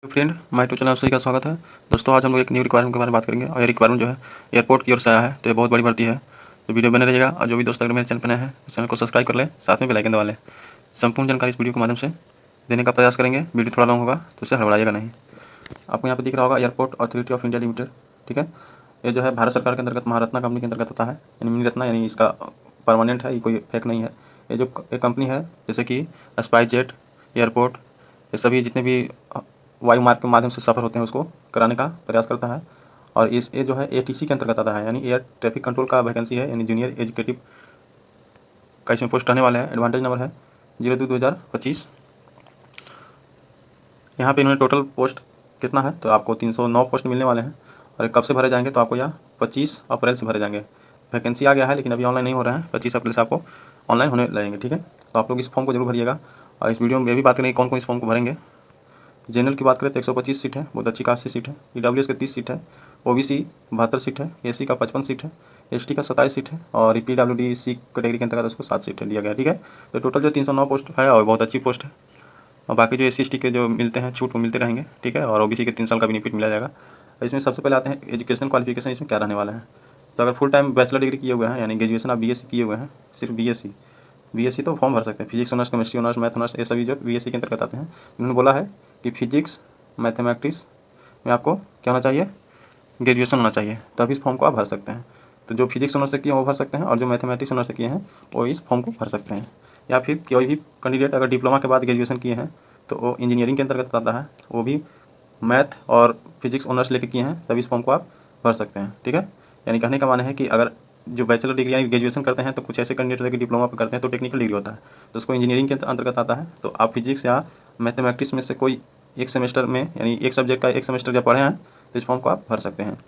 Friend my to channel आप सभी का स्वागत है। दोस्तों आज हम लोग एक न्यू रिक्वायरमेंट के बारे में बात करेंगे और ये रिक्वायरमेंट जो है एयरपोर्ट की ओर से आया है, तो ये बहुत बड़ी भर्ती है। तो वीडियो बने रहिएगा और जो भी दोस्त अगर मेरे चैनल पर नए हैं तो चैनल को सब्सक्राइब कर लें, साथ में बेल आइकन दबा लें। संपूर्ण जानकारी इस वीडियो के माध्यम से देने का प्रयास करेंगे। वीडियो थोड़ा लॉन्ग होगा तो उसे हड़बड़ाइएगा नहीं। आपको यहाँ पर दिख रहा होगा airport authority of India limited, ठीक है। ये जो है भारत सरकार के अंतर्गत महारत्ना कंपनी के अंतर्गत आता है, यानी मिनी रत्ना, यानी इसका परमानेंट है, ये कोई फेक नहीं है। ये जो कंपनी है जैसे कि स्पाइस जेट, एयरपोर्ट, ये सभी जितने भी वायु मार्ग के माध्यम से सफ़र होते हैं उसको कराने का प्रयास करता है। और इस ये जो है एटीसी के अंतर्गत आता है, यानी एयर ट्रैफिक कंट्रोल का वैकेंसी है, यानी जूनियर एजुकेटिव का इसमें पोस्ट आने वाले हैं। एडवांटेज नंबर है 02/2025। यहाँ पे इन्होंने टोटल पोस्ट कितना है तो आपको 309 पोस्ट मिलने वाले हैं। और ये कब से भरे जाएंगे तो आपको यह 25 अप्रैल से भरे जाएंगे। वैकेंसी आ गया है लेकिन अभी ऑनलाइन नहीं हो रहा है, 25 अप्रैल से आपको ऑनलाइन होने लगेंगे, ठीक है। तो आप लोग इस फॉर्म को जरूर भरिएगा। और इस वीडियो में ये भी बात करेंगे कौन कौन इस फॉर्म को भरेंगे। जनरल की बात करें तो 125 सीट है, बहुत अच्छी खासी सीट है। ईडब्ल्यूएस के 30 सीट है, ओबीसी 72 सीट है, एससी का 55 सीट है, एसटी का 27 सीट है और पीडब्ल्यूडी सी कैटेगरी के अंतर्गत उसको 7 सीट दिया गया, ठीक है। तो टोटल जो 309 पोस्ट है और बहुत अच्छी पोस्ट है। और बाकी जो एससी एसटी के जो मिलते हैं छूट वो मिलते रहेंगे, ठीक है। और ओबीसी के 3 साल का बेनिफिट मिला जाएगा। इसमें सबसे पहले आते हैं एजुकेशन क्वालिफिकेशन, इसमें क्या रहने वाला है। तो अगर फुल टाइम बैचलर डिग्री किए हुए हैं, यानी ग्रेजुएशन आप बीएससी किए हुए हैं, सिर्फ बीएससी तो फॉर्म भर सकते हैं। Physics honours, chemistry honours, math honours, ये सभी जो बीएससी के अंतर्गत आते हैं। उन्होंने बोला है कि फिजिक्स मैथमेटिक्स में आपको क्या होना चाहिए, ग्रेजुएशन होना चाहिए, तब इस फॉर्म को आप भर सकते हैं। तो जो फिजिक्स ऑनर्स से किए हैं वो भर सकते हैं और जो मैथमेटिक्स ऑनर्स से किए हैं वो इस फॉर्म को भर सकते हैं। या फिर कोई भी कैंडिडेट अगर डिप्लोमा के बाद ग्रेजुएशन किए हैं तो वो इंजीनियरिंग के अंतर्गत आता है, वो भी मैथ और फिजिक्स ऑनर्स लेके किए हैं, तब इस फॉर्म को आप भर सकते हैं, ठीक है। यानी कहने का माने है कि अगर जो बैचलर डिग्री यानी ग्रेजुएशन करते हैं तो कुछ ऐसे कैंडिडेट होते हैं कि डिप्लोमा पर करते हैं तो टेक्निकल डिग्री होता है, तो उसको इंजीनियरिंग के अंतर्गत आता है। तो आप फिजिक्स या मैथमेटिक्स में से कोई एक सेमेस्टर में, यानी एक सब्जेक्ट का एक सेमेस्टर जब पढ़े हैं तो इस फॉर्म को आप भर सकते हैं।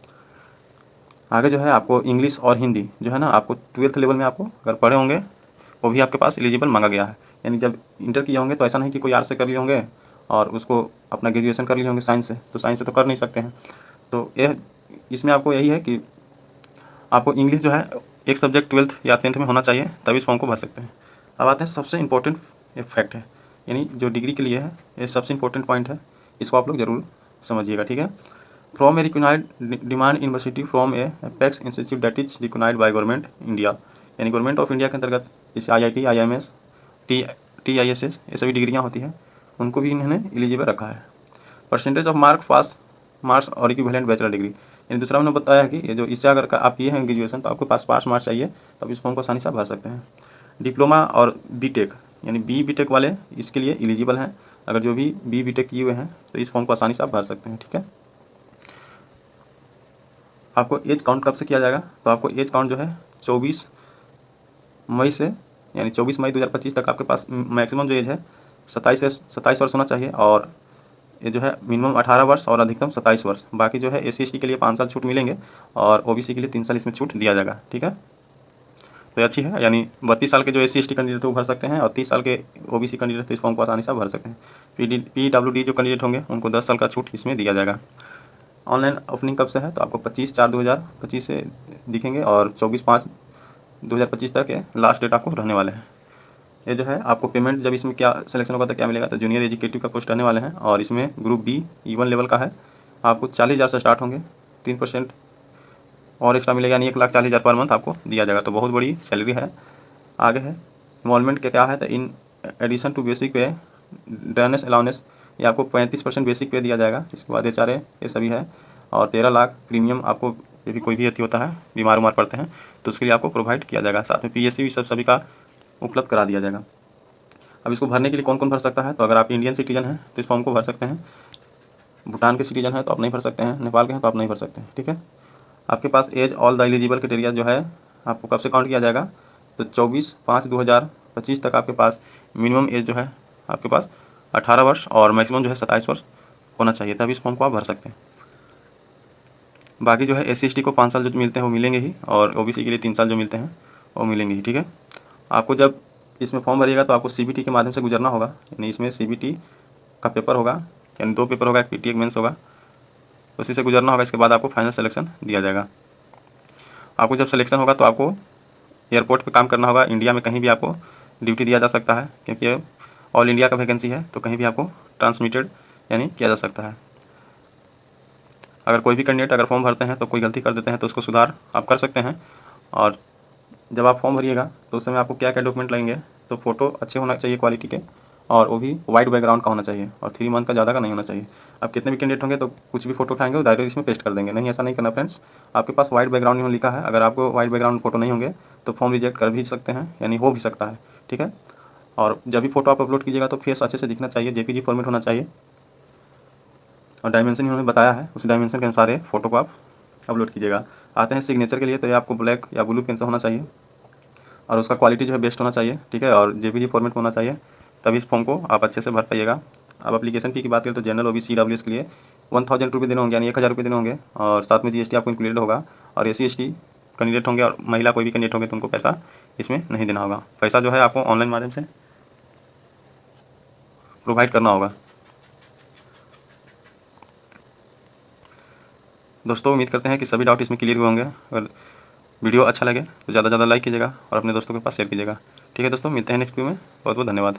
आगे जो है आपको इंग्लिश और हिंदी जो है ना, आपको 12th लेवल में आपको अगर पढ़े होंगे वो भी आपके पास एलिजिबल मांगा गया है। यानी जब इंटर किए होंगे तो ऐसा नहीं कि कोई आर्ट्स से कर लिए होंगे और उसको अपना ग्रेजुएशन कर लिए होंगे साइंस से, तो साइंस से तो कर नहीं सकते हैं। तो यह इसमें आपको यही है कि आपको इंग्लिश जो है एक सब्जेक्ट 12th या 10th में होना चाहिए, तभी इस फॉर्म को भर सकते हैं। अब आते हैं सबसे इम्पोर्टेंट फैक्ट है, यानी जो डिग्री के लिए है ये सबसे इम्पोर्टेंट पॉइंट है, इसको आप लोग ज़रूर समझिएगा, ठीक है। From a recognised demand university from a apex institute that is recognised by government India, यानी गवर्नमेंट ऑफ इंडिया के अंतर्गत जैसे IIT, IIMS, TISS, ये सभी डिग्रियाँ होती हैं, उनको भी इन्होंने एलिजिबल रखा है। Percentage of mark pass marks और इक्विवेलेंट बैचलर डिग्री, यानी दूसरा उन्होंने बताया कि ये जो इससे अगर आप किए हैं ग्रेजुएशन तो आपके पास पास मार्क्स चाहिए, तब इस फॉर्म को आसानी से भर सकते हैं। डिप्लोमा और बीटेक, यानी बीटेक वाले इसके लिए एलिजिबल हैं। अगर जो भी बीटेक किए हुए हैं तो इस फॉर्म को आसानी से आप भर सकते हैं, ठीक है। आपको एज काउंट कब से किया जाएगा तो आपको एज काउंट जो है 24 मई से, यानी 24 मई 2025 तक आपके पास मैक्सिमम जो एज है 27 वर्ष होना चाहिए। और ये जो है मिनिमम 18 वर्ष और अधिकतम 27 वर्ष। बाकी जो है SC ST के लिए 5 साल छूट मिलेंगे और OBC के लिए 3 साल इसमें छूट दिया जाएगा, ठीक है। तो ये अच्छी है, यानी 32 साल के जो SC ST कैंडिडेट वो भर सकते हैं और 30 साल के OBC कैंडिडेट तो इस फॉर्म को आसानी से भर सकते हैं। PWD जो कैंडिडेट होंगे उनको 10 साल का छूट इसमें दिया जाएगा। ऑनलाइन ओपनिंग कब से है तो आपको 25/4/2025 से दिखेंगे और 24/5/2025 तक ये लास्ट डेट आपको रहने वाले हैं। ये जो है आपको पेमेंट जब इसमें क्या सिलेक्शन होगा तो क्या मिलेगा, तो जूनियर एजुकेटिव का पोस्ट रहने वाले हैं और इसमें ग्रुप B E1 लेवल का है। आपको 40,000 से स्टार्ट होंगे, 3% और एक्स्ट्रा मिलेगा, यानी 1,40,000 पर मंथ आपको दिया जाएगा, तो बहुत बड़ी सैलरी है। आगे है इन्वॉल्वमेंट क्या है, तो इन एडिशन टू बेसिक पे ड्रेनेस अलाउंस, ये आपको 35% बेसिक पे दिया जाएगा। इसके बाद HRA ये सभी है और 13 लाख प्रीमियम आपको, यदि कोई भी अति होता है बीमार उमार पड़ते हैं तो उसके लिए आपको प्रोवाइड किया जाएगा। साथ में PSC भी सभी का उपलब्ध करा दिया जाएगा। अब इसको भरने के लिए कौन कौन भर सकता है, तो अगर आप इंडियन सिटीजन हैं तो इस फॉर्म को भर सकते हैं, भूटान के सिटीजन हैं तो आप नहीं भर सकते हैं, नेपाल के हैं तो आप नहीं भर सकते हैं, ठीक है। आपके पास as all the eligible criteria जो है आपको कब से काउंट किया जाएगा, तो 24/5/2025 तक आपके पास मिनिमम एज जो है आपके पास 18 वर्ष और मैक्सिमम जो है 27 वर्ष होना चाहिए, तभी इस फॉर्म को आप भर सकते हैं। बाकी जो है SC ST को 5 साल जो मिलते हैं वो मिलेंगे ही और OBC के लिए 3 साल जो मिलते हैं वो मिलेंगे ही, ठीक है। आपको जब इसमें फॉर्म भरिएगा तो आपको CBT के माध्यम से गुजरना होगा, यानी इसमें CBT का पेपर होगा, यानी 2 पेपर होगा, एक PT एक मेंस होगा, उसी से गुजरना होगा। इसके बाद आपको फाइनल सिलेक्शन दिया जाएगा। आपको जब सिलेक्शन होगा तो आपको एयरपोर्ट पे काम करना होगा। इंडिया में कहीं भी आपको ड्यूटी दिया जा सकता है, क्योंकि ऑल इंडिया का वैकेंसी है, तो कहीं भी आपको ट्रांसमिटेड यानी किया जा सकता है। अगर कोई भी कैंडिडेट अगर फॉर्म भरते हैं तो कोई गलती कर देते हैं तो उसको सुधार आप कर सकते हैं। और जब आप फॉर्म भरिएगा तो उस समय आपको क्या क्या डॉक्यूमेंट लगेंगे, तो फ़ोटो अच्छे होना चाहिए क्वालिटी के, और वो भी वाइट बैकग्राउंड का होना चाहिए, और 3 मंथ का ज़्यादा का नहीं होना चाहिए। अब कितने भी कैंडिडेट होंगे तो कुछ भी फोटो उठाएंगे और डायरेक्ट इसमें पेस्ट कर देंगे, नहीं ऐसा नहीं करना फ्रेंड्स। आपके पास वाइट बैकग्राउंड में लिखा है, अगर आपको वाइट बैकग्राउंड फोटो नहीं होंगे तो फॉर्म रिजेक्ट कर भी सकते हैं, यानी हो भी सकता है, ठीक है। और जब भी फोटो आप अपलोड कीजिएगा तो फेस अच्छे से दिखना चाहिए, जेपीजी फॉर्मेट होना चाहिए, और डायमेंशन इन्होंने बताया है उस डायमेंशन के अनुसार फोटो को आप अपलोड कीजिएगा। आते हैं सिग्नेचर के लिए, तो ये आपको ब्लैक या ब्लू पेन से होना चाहिए, और उसका क्वालिटी जो है बेस्ट होना चाहिए, ठीक है, और जेपीजी फॉर्मेट होना चाहिए, तभी इस फॉर्म को आप अच्छे से भर पाइएगा। अब एप्लीकेशन फ़ी की बात करें तो जनरल OBC EWS के लिए 1000 रुपये देने होंगे, यानी 1000 रुपये देने होंगे, और साथ में GST आपको इंक्लूडेड होगा। और SC ST कैंडिडेट होंगे और महिला कोई भी कैंडिडेट होंगे तो उनको पैसा इसमें नहीं देना होगा, पैसा जो है आपको ऑनलाइन माध्यम से प्रोवाइड करना होगा। दोस्तों उम्मीद करते हैं कि सभी डाउट इसमें क्लियर हुए होंगे। अगर वीडियो अच्छा लगे तो ज़्यादा से ज़्यादा लाइक कीजिएगा और अपने दोस्तों के पास शेयर कीजिएगा। ठीक है दोस्तों, मिलते हैं नेक्स्ट वीडियो में। बहुत बहुत धन्यवाद।